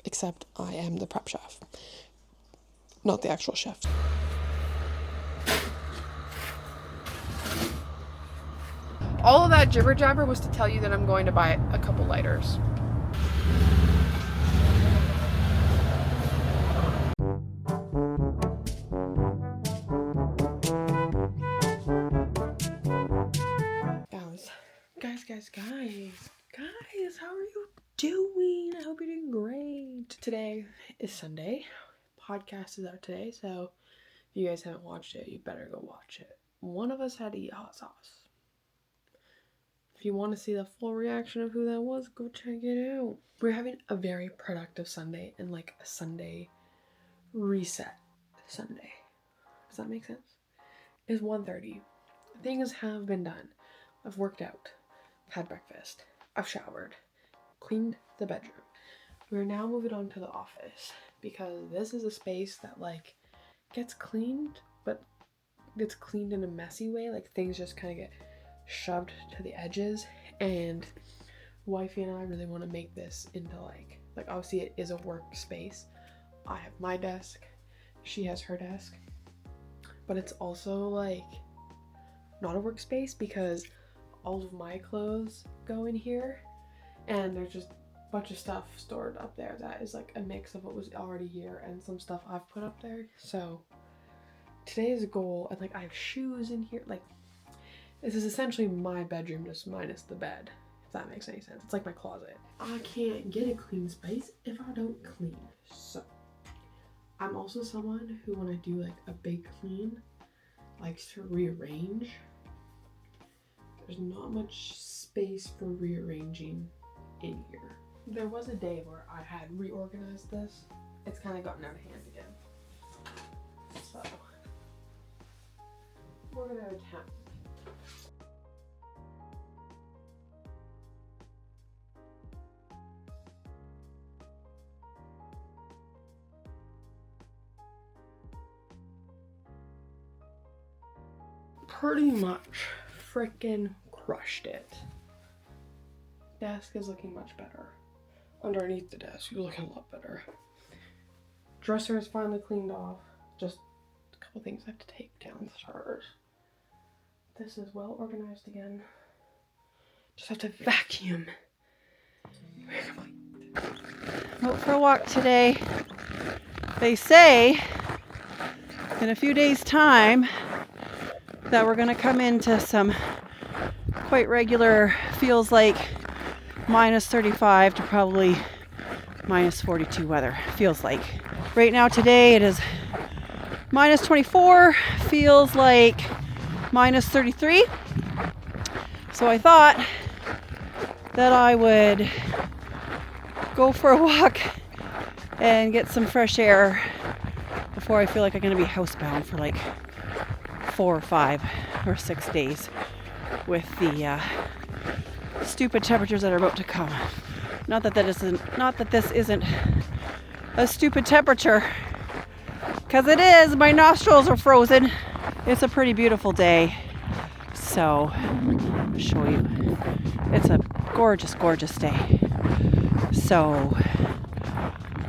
except I am the prep chef, not the actual chef. All of that jibber jabber was to tell you that I'm going to buy a couple lighters. Guys, how are you doing? I hope you're doing great. Today is Sunday. Podcast is out today, so if you guys haven't watched it, you better go watch it. One of us had to eat hot sauce. If you want to see the full reaction of who that was, go check it out. We're having a very productive Sunday and like a Sunday reset Sunday. Does that make sense? It's 1:30. Things have been done. I've worked out, had breakfast, I've showered, cleaned the bedroom. We're now moving on to the office because this is a space that like gets cleaned, but gets cleaned in a messy way. Like things just kind of get shoved to the edges, and wifey and I really want to make this into like obviously it is a workspace. I have my desk, she has her desk, but it's also like not a workspace because all of my clothes go in here and there's just a bunch of stuff stored up there that is like a mix of what was already here and some stuff I've put up there. So today's goal, and like I have shoes in here, like this is essentially my bedroom just minus the bed, if that makes any sense. It's like my closet. I can't get a clean space if I don't clean. So I'm also someone who, when I do like a big clean, likes to rearrange. There's not much space for rearranging in here. There was a day where I had reorganized this. It's kind of gotten out of hand again. So we're gonna attempt. Pretty much freaking crushed it. Desk is looking much better. Underneath the desk, you're looking a lot better. Dresser is finally cleaned off. Just a couple things I have to take downstairs. This is well organized again. Just have to vacuum. Out for a walk today. They say in a few days' time that we're going to come into some quite regular, feels like minus 35 to probably minus 42 weather. Feels like. Right now today it is minus 24, feels like minus 33. So I thought that I would go for a walk and get some fresh air before I feel like I'm going to be housebound for like 4 or 5 or 6 days with the stupid temperatures that are about to come. Not that this isn't a stupid temperature, because it is. My nostrils are frozen. It's a pretty beautiful day, so I'll show you. It's a gorgeous, gorgeous day. So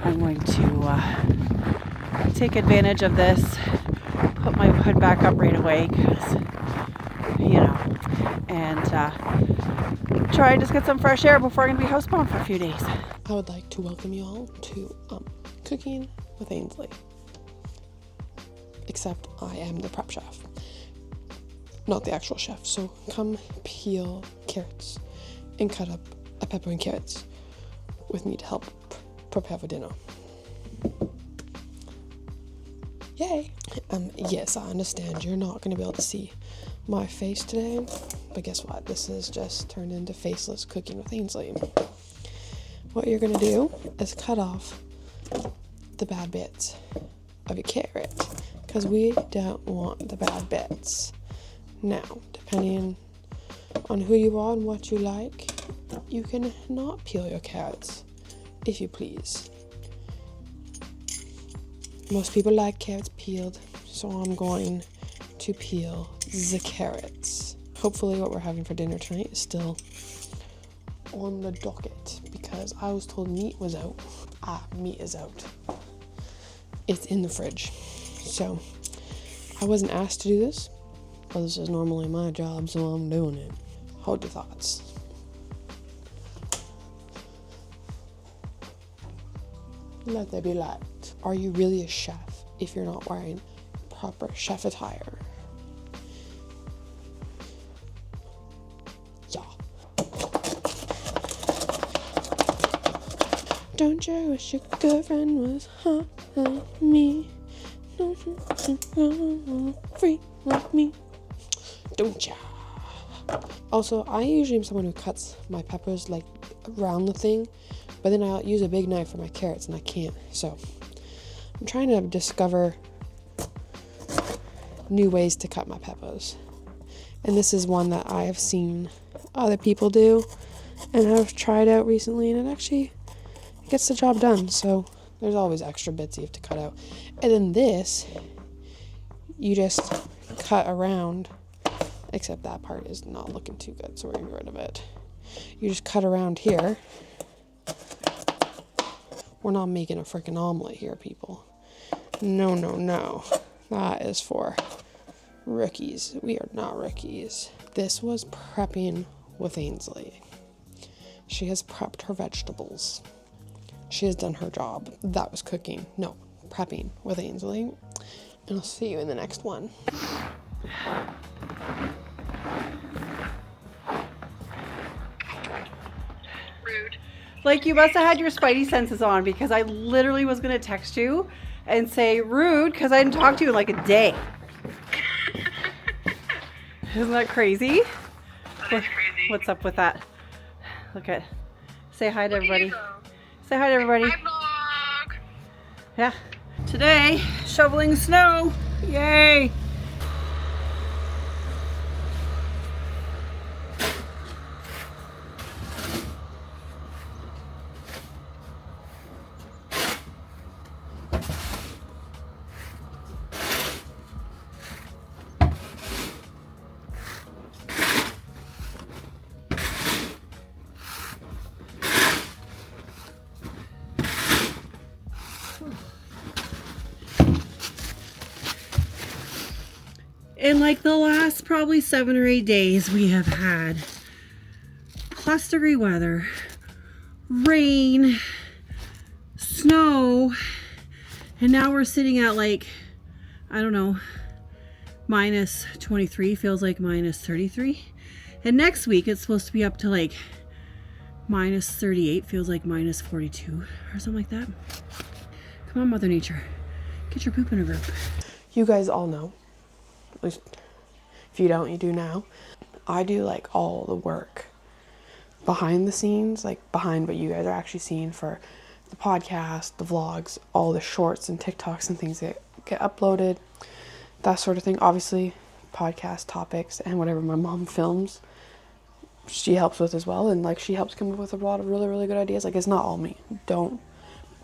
I'm going to take advantage of this, put my hood back up right away, because, you know, and try and just get some fresh air before I'm going to be housebound for a few days. I would like to welcome you all to Cooking with Ainsley. Except I am the prep chef, not the actual chef. So come peel carrots and cut up a pepper and carrots with me to help prepare for dinner. Yay! Yes, I understand you're not going to be able to see my face today, but guess what? This is just turned into Faceless Cooking with Ainsley. What you're going to do is cut off the bad bits of your carrot, because we don't want the bad bits. Now, depending on who you are and what you like, you can not peel your carrots, if you please. Most people like carrots peeled, so I'm going to peel the carrots. Hopefully what we're having for dinner tonight is still on the docket, because because I was told meat was out. Meat is out. It's in the fridge. So I wasn't asked to do this, but this is normally my job, so I'm doing it. Hold your thoughts. Let there be light. Are you really a chef if you're not wearing proper chef attire? Yeah. Don't you wish your girlfriend was hot like me? Don't you free like me? Don't ya? Also, I usually am someone who cuts my peppers like around the thing, but then I'll use a big knife for my carrots and I can't. So I'm trying to discover new ways to cut my peppers. And this is one that I have seen other people do and have tried out recently, and it actually gets the job done. So there's always extra bits you have to cut out. And then this, you just cut around, except that part is not looking too good, so we're gonna get rid of it. You just cut around here. We're not making a freaking omelet here, people. No, no, no. That is for rookies. We are not rookies. This was prepping with Ainsley. She has prepped her vegetables. She has done her job. That was cooking. No, prepping with Ainsley. And I'll see you in the next one. Rude. Like, you must have had your spidey senses on, because I literally was going to text you and say rude because I didn't talk to you in like a day. Isn't that crazy? That is crazy. What's up with that? Look at. Say hi to everybody. Say hi to everybody. Hi, vlog. Yeah. Today, shoveling snow. Yay. In like the last probably 7 or 8 days, we have had +degree weather, rain, snow, and now we're sitting at like, I don't know, -23, feels like -33. And next week it's supposed to be up to like -38, feels like -42 or something like that. Come on, Mother Nature, get your poop in a group. You guys all know, at least if you don't, you do now. I do like all the work behind the scenes, like behind what you guys are actually seeing for the podcast, the vlogs, all the shorts and TikToks and things that get uploaded, that sort of thing. Obviously, podcast topics and whatever my mom films, she helps with as well. And like, she helps come up with a lot of really, really good ideas. Like, it's not all me. Don't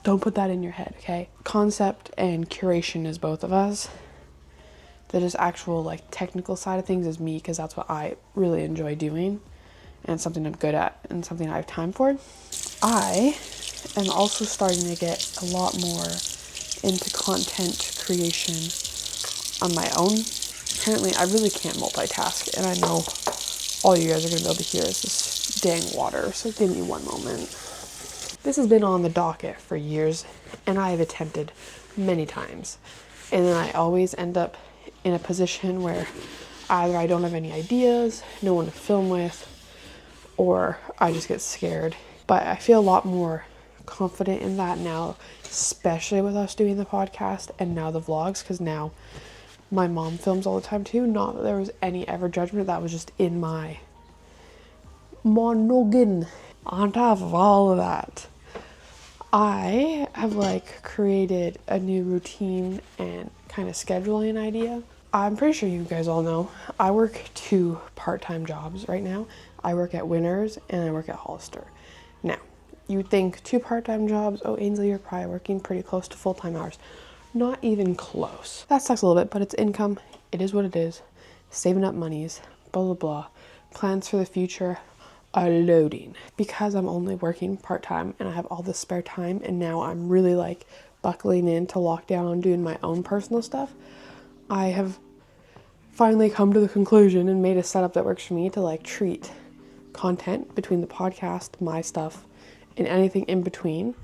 put that in your head, okay? Concept and curation is both of us. The just actual like technical side of things is me, because that's what I really enjoy doing and something I'm good at and something I have time for. I am also starting to get a lot more into content creation on my own. Apparently, I really can't multitask, and I know all you guys are going to be able to hear is this dang water, so give me one moment. This has been on the docket for years, and I have attempted many times, and then I always end up in a position where either I don't have any ideas, no one to film with, or I just get scared. But I feel a lot more confident in that now, especially with us doing the podcast and now the vlogs, because now my mom films all the time too. Not that there was any ever judgment, that was just in my noggin. On top of all of that, I have like created a new routine and kind of scheduling idea. I'm pretty sure you guys all know I work 2 part-time jobs right now. I work at Winners and I work at Hollister. Now, you would think 2 part-time jobs, oh Ainsley, you're probably working pretty close to full-time hours. Not even close. That sucks a little bit, but it's income. It is what it is. Saving up monies, blah, blah, blah. Plans for the future, loading because I'm only working part-time and I have all this spare time, and now I'm really like buckling into lockdown doing my own personal stuff. I have finally come to the conclusion and made a setup that works for me to like treat content between the podcast, my stuff, and anything in between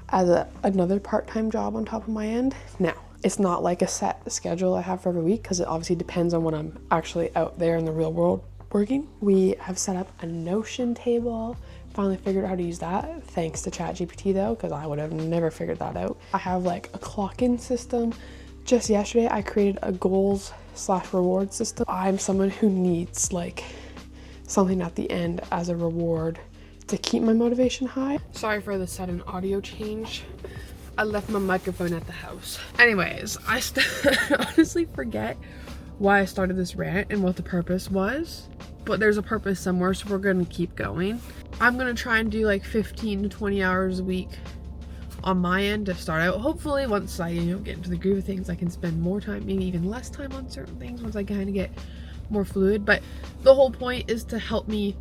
as another part-time job on top of my end. Now, it's not like a set schedule I have for every week because it obviously depends on when I'm actually out there in the real world working. We have set up a Notion table. Finally figured out how to use that, thanks to ChatGPT though, because I would have never figured that out. I have like a clock-in system. Just yesterday, I created a goals/reward system. I'm someone who needs like something at the end as a reward to keep my motivation high. Sorry for the sudden audio change. I left my microphone at the house. Anyways, I honestly forget why I started this rant and what the purpose was, but there's a purpose somewhere, so we're gonna keep going. I'm gonna try and do like 15 to 20 hours a week on my end to start out. Hopefully once I get into the groove of things, I can spend more time, maybe even less time on certain things once I kind of get more fluid. But the whole point is to help me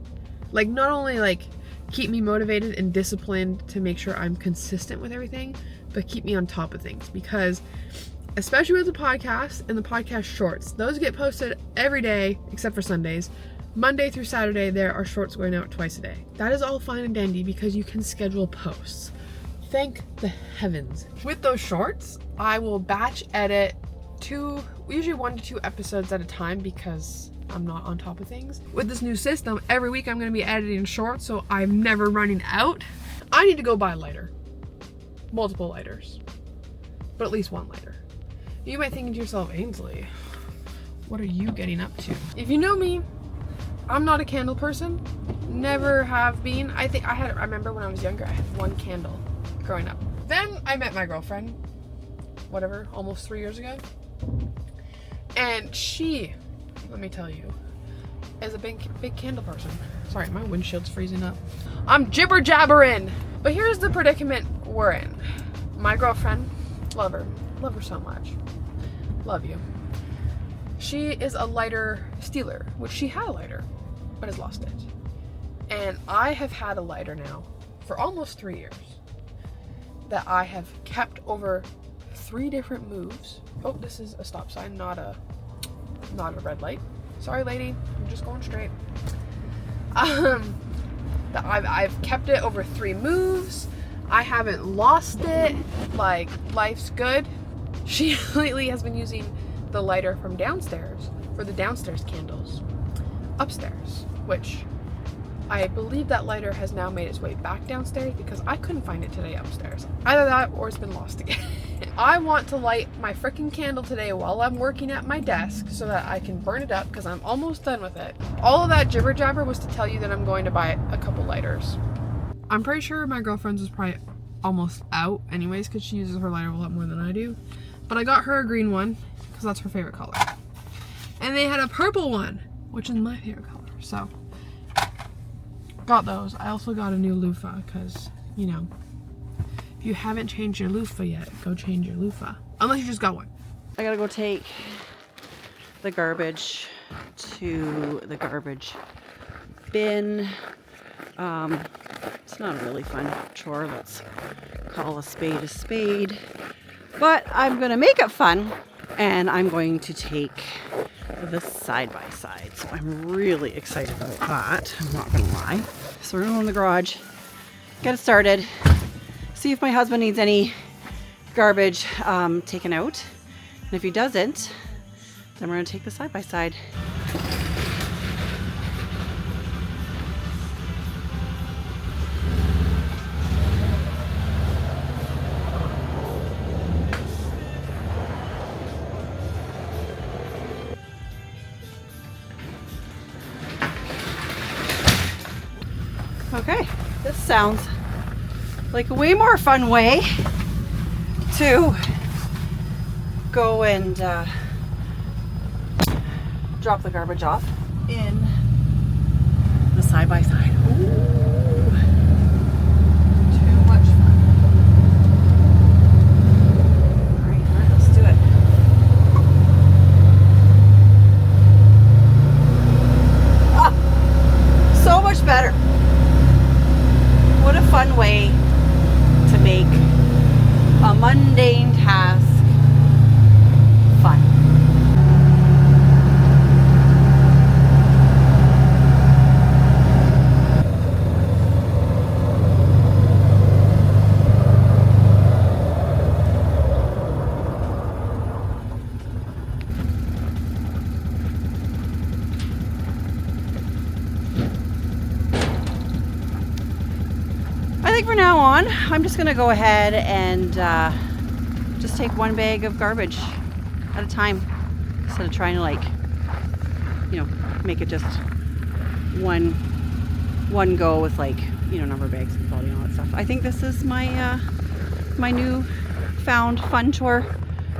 like not only like keep me motivated and disciplined to make sure I'm consistent with everything, but keep me on top of things, because especially with the podcast and the podcast shorts, those get posted every day except for Sundays. Monday through Saturday there are shorts going out twice a day. That is all fine and dandy because you can schedule posts. Thank the heavens. With those shorts, I will batch edit usually 1 to 2 episodes at a time because I'm not on top of things. With this new system, every week I'm going to be editing shorts, so I'm never running out. I need to go buy a lighter. Multiple lighters. But at least one lighter. You might think to yourself, Ainsley, what are you getting up to? If you know me, I'm not a candle person. Never have been. I remember when I was younger, I had one candle growing up. Then I met my girlfriend, whatever, almost 3 years ago. And she, let me tell you, is a big candle person. Sorry, my windshield's freezing up. I'm jibber jabbering. But here's the predicament we're in. My girlfriend, love her so much. Love you. She is a lighter stealer, which she had a lighter, but has lost it. And I have had a lighter now for almost 3 years that I have kept over 3 different moves. Oh, this is a stop sign, not a red light. Sorry, lady, I'm just going straight. That I've kept it over 3 moves. I haven't lost it. Like, life's good. She lately has been using the lighter from downstairs for the downstairs candles upstairs, which I believe that lighter has now made its way back downstairs because I couldn't find it today upstairs. Either that or it's been lost again. I want to light my freaking candle today while I'm working at my desk so that I can burn it up because I'm almost done with it. All of that jibber jabber was to tell you that I'm going to buy a couple lighters. I'm pretty sure my girlfriend's is probably almost out anyways because she uses her lighter a lot more than I do. But I got her a green one because that's her favorite color. And they had a purple one, which is my favorite color. So, got those. I also got a new loofah because, you know, if you haven't changed your loofah yet, go change your loofah. Unless you just got one. I gotta go take the garbage to the garbage bin. It's not a really fun chore. Let's call a spade. But I'm gonna make it fun, and I'm going to take the side-by-side. So I'm really excited about that. I'm not gonna lie. So we're gonna go in the garage, get it started, see if my husband needs any garbage taken out. And if he doesn't, then we're gonna take the side-by-side. Okay, this sounds like a way more fun way to go and drop the garbage off in the side-by-side. Ooh, too much fun. All right, let's do it. Ah, so much better. mundane task fun. I think from now on, I'm just gonna go ahead and just take one bag of garbage at a time instead of trying to, like, you know, make it just one go with, like, you know, number of bags and quality and all that stuff. I think this is my my new found fun chore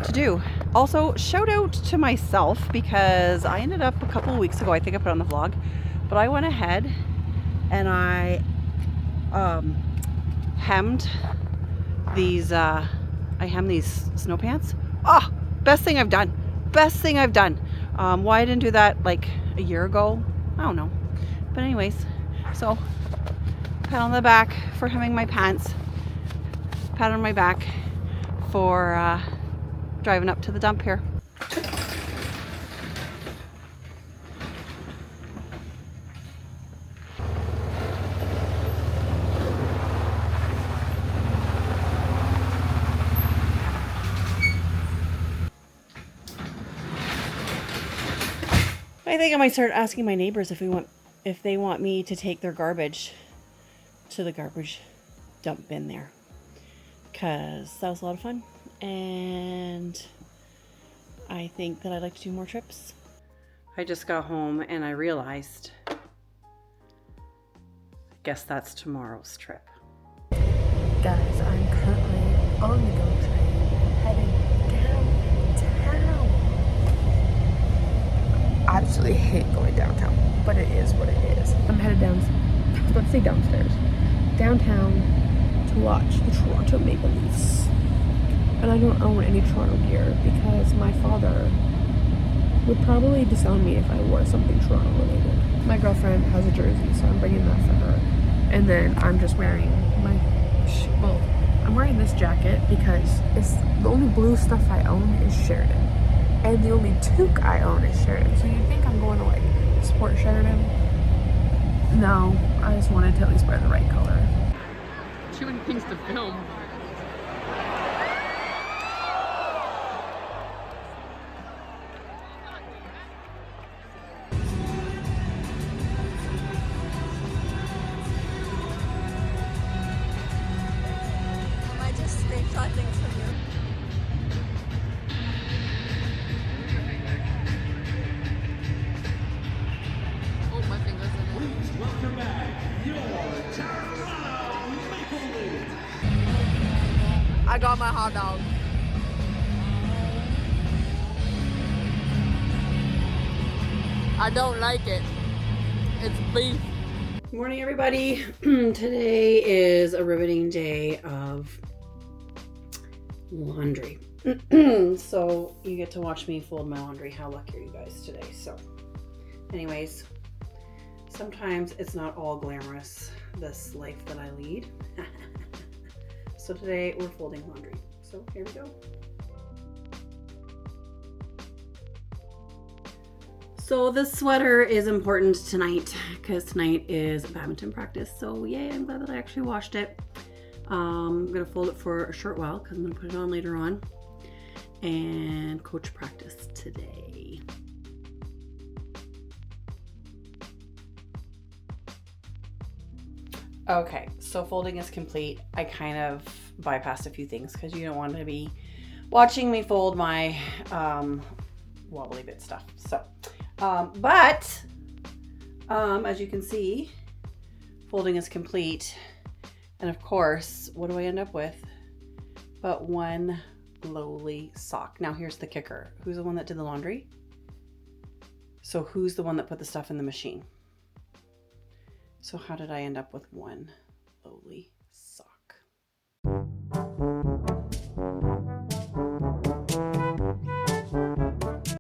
to do. Also, shout out to myself because I ended up a couple of weeks ago, I think I put it on the vlog, but I went ahead and I hemmed these snow pants. Oh, best thing I've done. Best thing I've done. Why I didn't do that like a year ago, I don't know. But anyways, so pat on the back for hemming my pants. Pat on my back for driving up to the dump here. I think I might start asking my neighbors if they want me to take their garbage to the garbage dump bin there, because that was a lot of fun and I think that I'd like to do more trips. I just got home and I realized, I guess that's tomorrow's trip. Guys, I'm currently on the GO train heading downtown. I absolutely hate going downtown, but it is what it is. I'm headed down, I was about to say downstairs, downtown to watch the Toronto Maple Leafs. And I don't own any Toronto gear because my father would probably disown me if I wore something Toronto related. My girlfriend has a jersey, so I'm bringing that for her. And then I'm just wearing I'm wearing this jacket because it's the only blue stuff I own is Sheridan. And the only toque I own is Sheridan. So you think I'm going to like sport Sheridan? No, I just wanted to at least wear the right color. Too many things to film. I got my hot dog. I don't like it. It's beef. Good morning, everybody. Today is a riveting day of laundry. So you get to watch me fold my laundry. How lucky are you guys today? So anyways, sometimes it's not all glamorous, this life that I lead. So today we're folding laundry. So here we go. So this sweater is important tonight because tonight is badminton practice. So yay, I'm glad that I actually washed it. I'm gonna fold it for a short while because I'm gonna put it on later on and coach practice today. Okay, so folding is complete. I kind of bypassed a few things because you don't want to be watching me fold my wobbly bit stuff. So, but as you can see, folding is complete. And of course, what do I end up with? But one lowly sock. Now here's the kicker. Who's the one that did the laundry? So who's the one that put the stuff in the machine? So how did I end up with one lowly